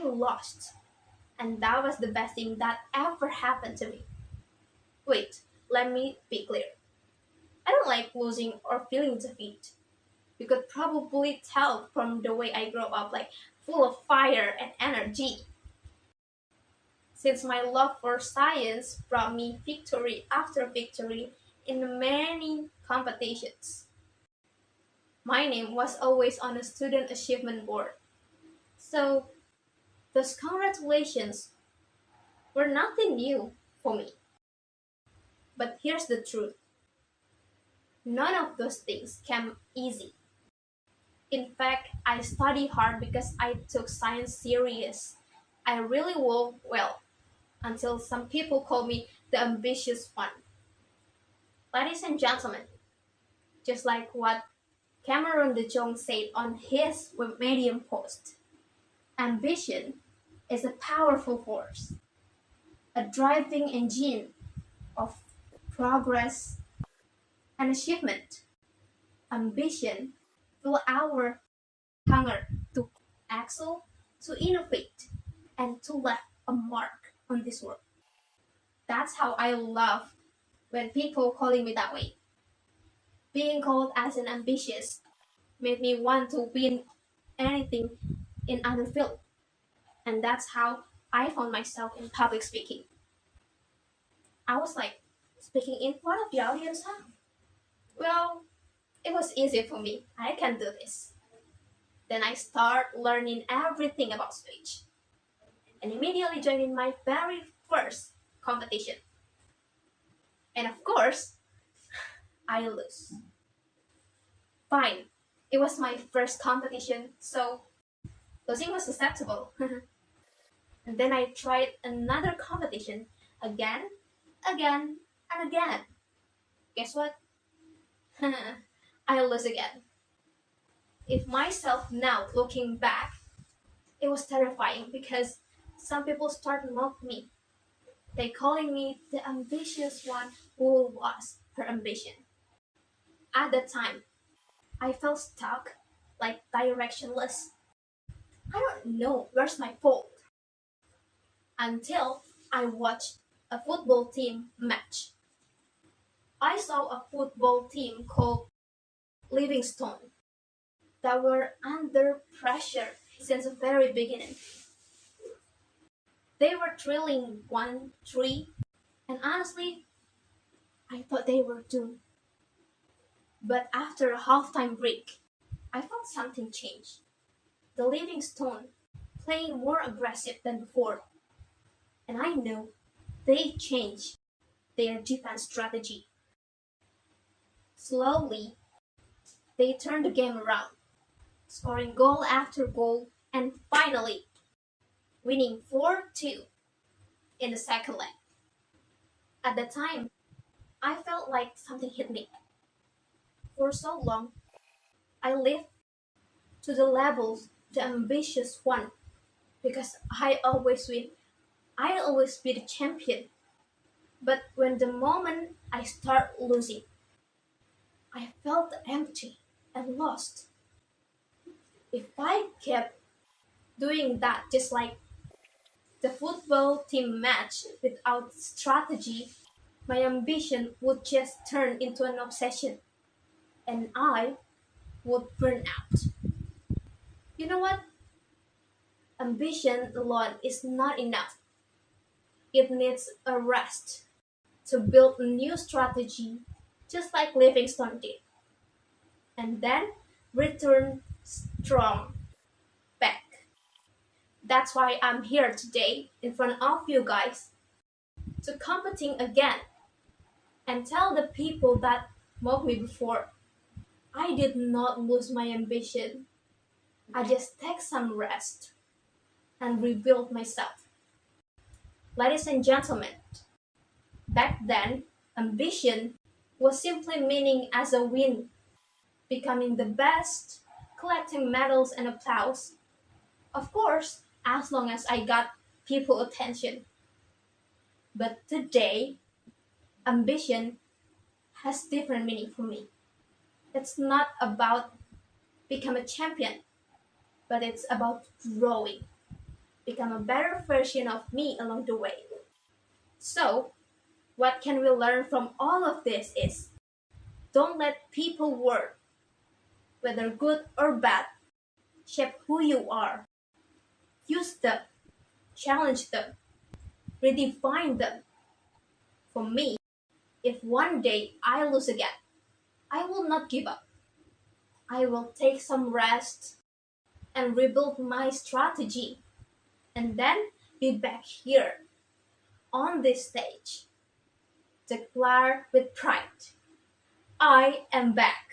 I lost. And that was the best thing that ever happened to me. Wait, let me be clear. I don't like losing or feeling defeat. You could probably tell from the way I grew up, like full of fire and energy. Since my love for science brought me victory after victory in many competitions. My name was always on a student achievement board. So those congratulations were nothing new for me. But here's the truth. None of those things came easy. In fact, I studied hard because I took science serious. I really worked well until some people call me the ambitious one. Ladies and gentlemen, just like what Cameron de Jong said on his Medium post, ambition is a powerful force, a driving engine of progress and achievement. Ambition fuels our hunger to excel, to innovate, and to leave a mark on this world. That's how I love when people calling me that way. Being called as an ambitious made me want to win anything in other field. And that's how I found myself in public speaking. I was like, speaking in front of the audience, huh? Well, it was easy for me. I can do this. Then I start learning everything about speech and immediately joining my very first competition. And of course, I lose. Fine, it was my first competition, so losing was acceptable. And then I tried another competition again, again, and again. Guess what? I lose again. If myself now looking back, it was terrifying because some people start to mock me. They calling me the ambitious one who lost her ambition. At that time, I felt stuck, like directionless. I don't know where's my fault. Until I watched a football team match. I saw a football team called Livingstone that were under pressure since the very beginning. They were trailing 1-3, and honestly, I thought they were doomed. But after a halftime break, I felt something change. The Livingstone playing more aggressive than before, and I know they changed their defense strategy. Slowly, they turned the game around, scoring goal after goal, and finally winning 4-2 in the second leg. At the time, I felt like something hit me. For so long, I lived to the levels, the ambitious one, because I always win. I always be the champion. But when the moment I start losing, I felt empty and lost. If I kept doing that just like the football team match without strategy, my ambition would just turn into an obsession and I would burn out. You know what? Ambition alone is not enough. It needs a rest to build a new strategy, just like Livingstone did, and then return strong back. That's why I'm here today in front of you guys to competing again and tell the people that mocked me before I did not lose my ambition. I just take some rest and rebuild myself. Ladies and gentlemen, back then, ambition was simply meaning as a win, becoming the best, collecting medals and applause. Of course, as long as I got people attention. But today, ambition has different meaning for me. It's not about become a champion, but it's about growing. become a better version of me along the way. So, what can we learn from all of this is don't let people word, whether good or bad, shape who you are. Use them, challenge them, redefine them. For me, if one day I lose again, I will not give up. I will take some rest and rebuild my strategy and then be back here on this stage. Declare with pride, I am back.